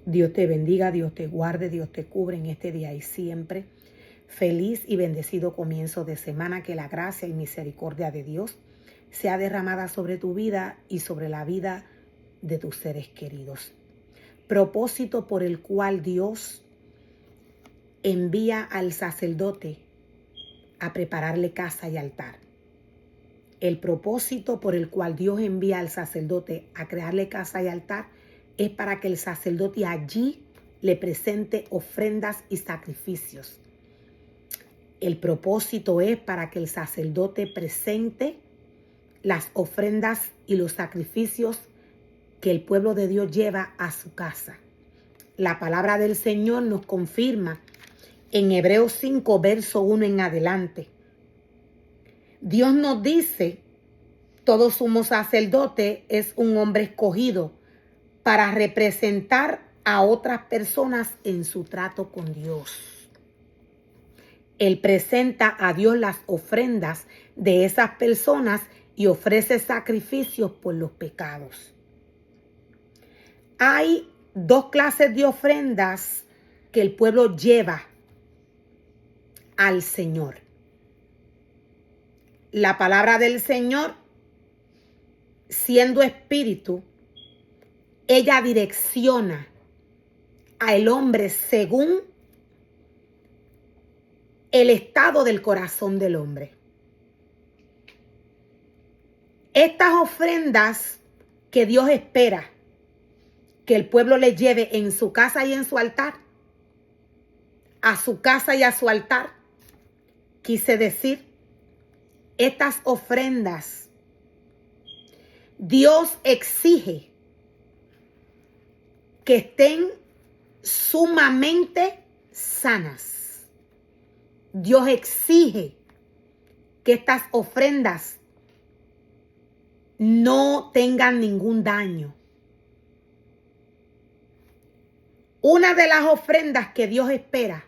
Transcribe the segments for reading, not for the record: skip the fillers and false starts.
Dios te bendiga, Dios te guarde, Dios te cubre en este día y siempre. Feliz y bendecido comienzo de semana. Que la gracia y misericordia de Dios sea derramada sobre tu vida y sobre la vida de tus seres queridos. Propósito por el cual Dios envía al sacerdote a prepararle casa y altar. El propósito por el cual Dios envía al sacerdote a crearle casa y altar es para que el sacerdote allí le presente ofrendas y sacrificios. El propósito es para que el sacerdote presente las ofrendas y los sacrificios que el pueblo de Dios lleva a su casa. La palabra del Señor nos confirma en Hebreos 5, verso 1 en adelante. Dios nos dice, todo sumo sacerdote es un hombre escogido para representar a otras personas en su trato con Dios. Él presenta a Dios las ofrendas de esas personas y ofrece sacrificios por los pecados. Hay dos clases de ofrendas que el pueblo lleva al Señor. La palabra del Señor, siendo espíritu, ella direcciona al hombre según el estado del corazón del hombre. Estas ofrendas que Dios espera que el pueblo le lleve en su casa y en su altar, a su casa y a su altar, quise decir, estas ofrendas, Dios exige que estén sumamente sanas. Dios exige que estas ofrendas no tengan ningún daño. Una de las ofrendas que Dios espera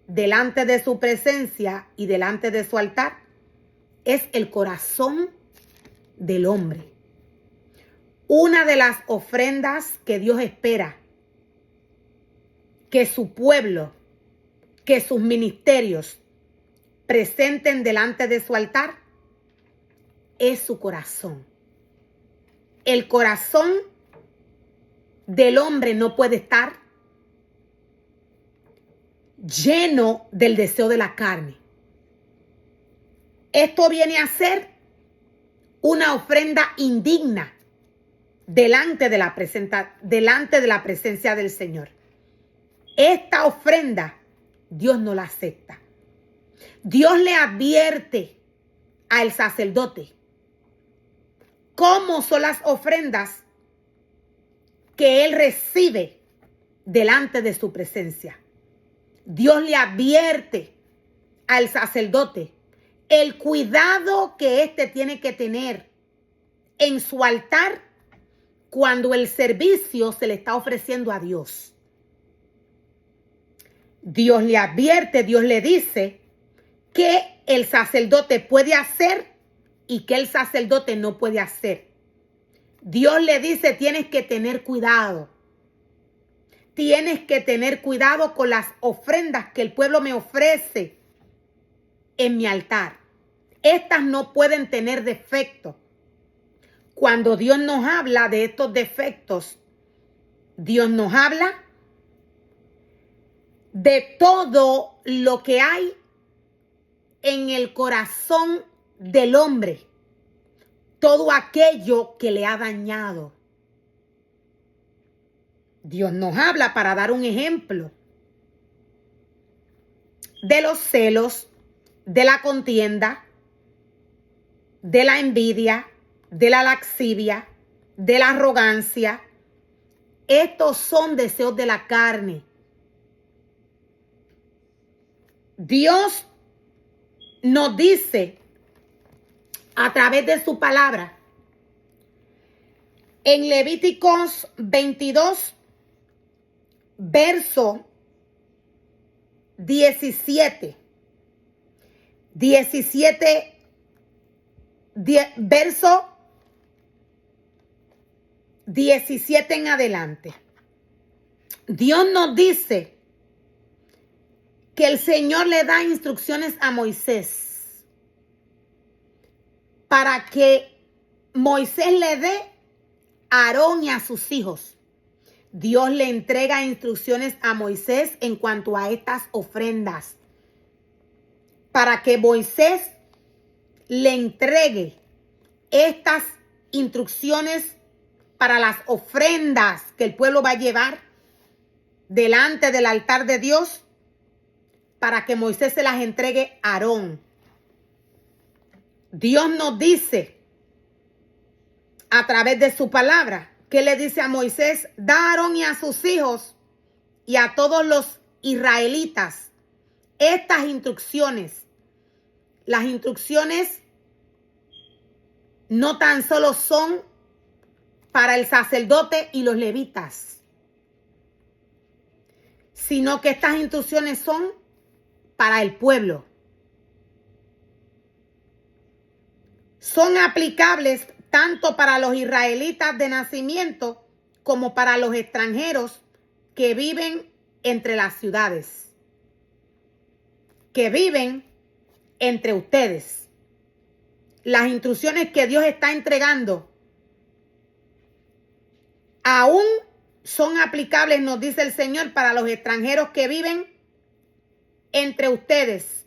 delante de su presencia y delante de su altar es el corazón del hombre. Una de las ofrendas que Dios espera que su pueblo, que sus ministerios presenten delante de su altar es su corazón. El corazón del hombre no puede estar lleno del deseo de la carne. Esto viene a ser una ofrenda indigna delante de la presencia del Señor. Esta ofrenda Dios no la acepta. Dios le advierte al sacerdote cómo son las ofrendas que él recibe delante de su presencia. Dios le advierte al sacerdote el cuidado que éste tiene que tener en su altar cuando el servicio se le está ofreciendo a Dios. Dios le advierte, Dios le dice que el sacerdote puede hacer y que el sacerdote no puede hacer. Dios le dice, tienes que tener cuidado. Tienes que tener cuidado con las ofrendas que el pueblo me ofrece en mi altar. Estas no pueden tener defectos. Cuando Dios nos habla de estos defectos, Dios nos habla de todo lo que hay en el corazón del hombre, todo aquello que le ha dañado. Dios nos habla, para dar un ejemplo, de los celos, de la contienda, de la envidia, de la lascivia, de la arrogancia. Estos son deseos de la carne. Dios nos dice a través de su palabra en Levíticos 22, verso 17. Verso 17 en adelante. Dios nos dice que el Señor le da instrucciones a Moisés para que Moisés le dé a Aarón y a sus hijos. Dios le entrega instrucciones a Moisés en cuanto a estas ofrendas, para que Moisés le entregue estas instrucciones para las ofrendas que el pueblo va a llevar delante del altar de Dios, para que Moisés se las entregue a Aarón. Dios nos dice a través de su palabra que le dice a Moisés: da a Aarón y a sus hijos y a todos los israelitas estas instrucciones. Las instrucciones no tan solo son para el sacerdote y los levitas, sino que estas instrucciones son para el pueblo. Son aplicables tanto para los israelitas de nacimiento como para los extranjeros que viven entre las ciudades, que viven entre ustedes. Las instrucciones que Dios está entregando aún son aplicables, nos dice el Señor, para los extranjeros que viven entre ustedes.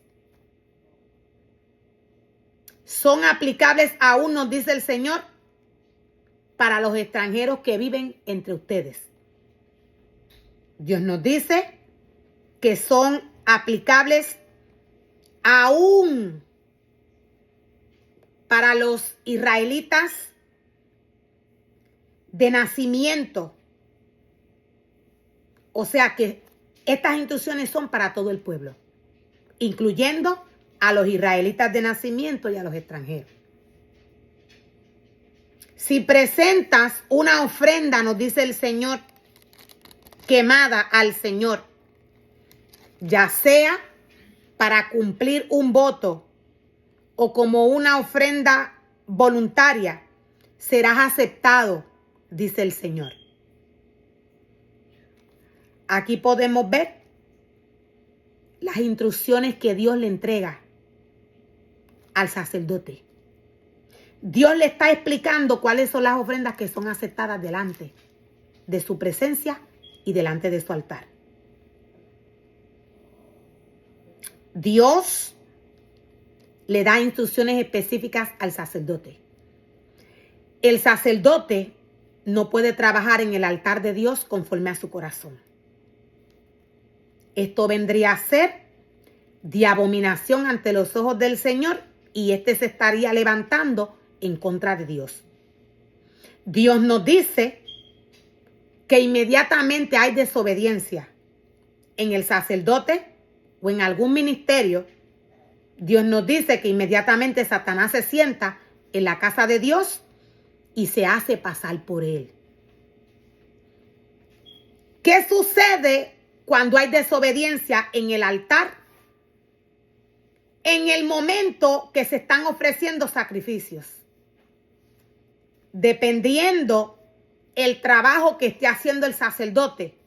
Son aplicables aún, nos dice el Señor, para los extranjeros que viven entre ustedes. Dios nos dice que son aplicables aún para los israelitas de nacimiento. O sea que estas instrucciones son para todo el pueblo, incluyendo a los israelitas de nacimiento y a los extranjeros. Si presentas una ofrenda, nos dice el Señor, quemada al Señor, ya sea para cumplir un voto o como una ofrenda voluntaria, serás aceptado, dice el Señor. Aquí podemos ver las instrucciones que Dios le entrega al sacerdote. Dios le está explicando cuáles son las ofrendas que son aceptadas delante de su presencia y delante de su altar. Dios le da instrucciones específicas al sacerdote. El sacerdote no puede trabajar en el altar de Dios conforme a su corazón. Esto vendría a ser de abominación ante los ojos del Señor, y éste se estaría levantando en contra de Dios. Dios nos dice que inmediatamente hay desobediencia en el sacerdote o en algún ministerio. Dios nos dice que inmediatamente Satanás se sienta en la casa de Dios y se hace pasar por él. ¿Qué sucede cuando hay desobediencia en el altar? En el momento que se están ofreciendo sacrificios, dependiendo el trabajo que esté haciendo el sacerdote,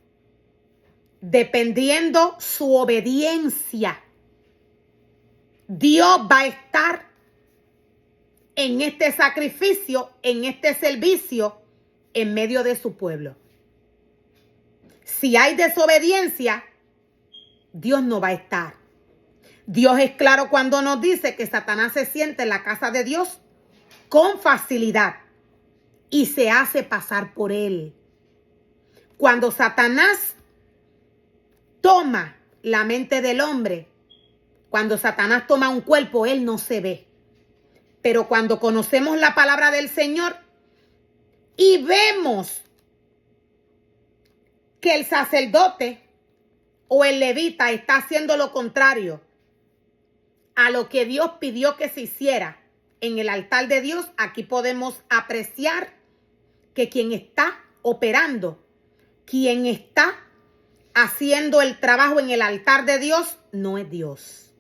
dependiendo su obediencia, Dios va a estar en este sacrificio, en este servicio, en medio de su pueblo. Si hay desobediencia, Dios no va a estar. Dios es claro cuando nos dice que Satanás se sienta en la casa de Dios con facilidad y se hace pasar por él. Cuando Satanás toma la mente del hombre, cuando Satanás toma un cuerpo, él no se ve. Pero cuando conocemos la palabra del Señor y vemos que el sacerdote o el levita está haciendo lo contrario a lo que Dios pidió que se hiciera en el altar de Dios, aquí podemos apreciar que quien está operando, quien está haciendo el trabajo en el altar de Dios, no es Dios,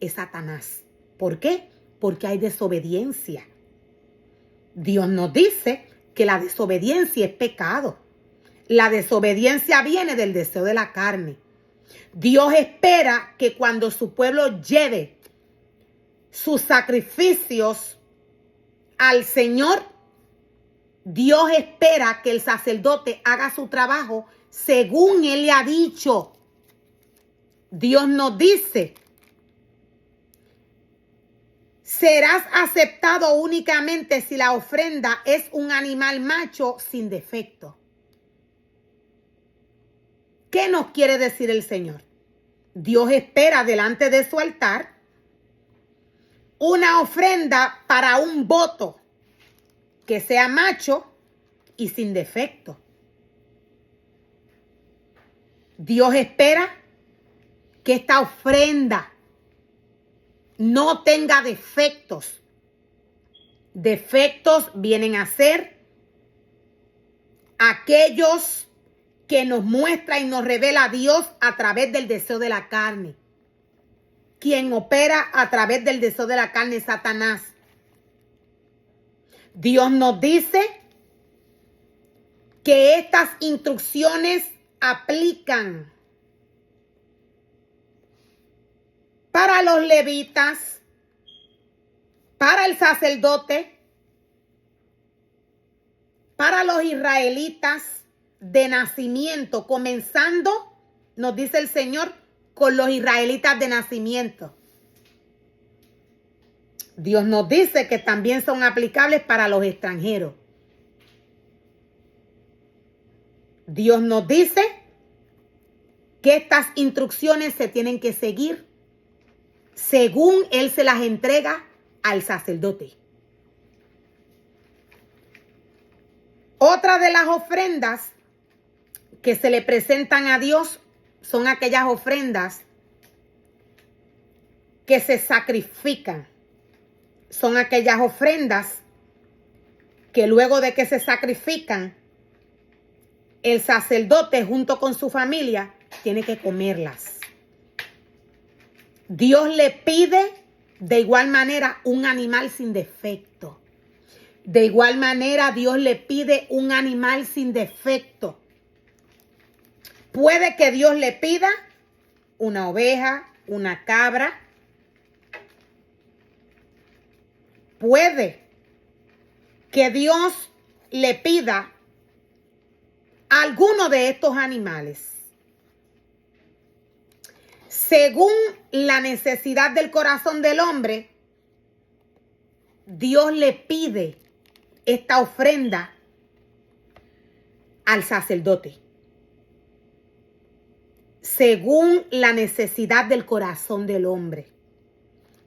es Satanás. ¿Por qué? Porque hay desobediencia. Dios nos dice que la desobediencia es pecado. La desobediencia viene del deseo de la carne. Dios espera que cuando su pueblo lleve sus sacrificios al Señor, Dios espera que el sacerdote haga su trabajo según Él le ha dicho. Dios nos dice: serás aceptado únicamente si la ofrenda es un animal macho sin defecto. ¿Qué nos quiere decir el Señor? Dios espera delante de su altar una ofrenda para un voto que sea macho y sin defecto. Dios espera que esta ofrenda no tenga defectos. Defectos vienen a ser aquellos que nos muestra y nos revela a Dios a través del deseo de la carne. Quien opera a través del deseo de la carne es Satanás. Dios nos dice que estas instrucciones aplican para los levitas, para el sacerdote, para los israelitas de nacimiento, comenzando, nos dice el Señor, con los israelitas de nacimiento. Dios nos dice que también son aplicables para los extranjeros. Dios nos dice que estas instrucciones se tienen que seguir según Él se las entrega al sacerdote. Otra de las ofrendas que se le presentan a Dios son aquellas ofrendas que se sacrifican. Son aquellas ofrendas que luego de que se sacrifican, el sacerdote junto con su familia tiene que comerlas. Dios le pide de igual manera un animal sin defecto. De igual manera Dios le pide un animal sin defecto. Puede que Dios le pida una oveja, una cabra. Puede que Dios le pida alguno de estos animales. Según la necesidad del corazón del hombre, Dios le pide esta ofrenda al sacerdote. Según la necesidad del corazón del hombre,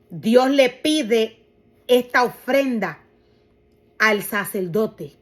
Dios le pide esta ofrenda al sacerdote.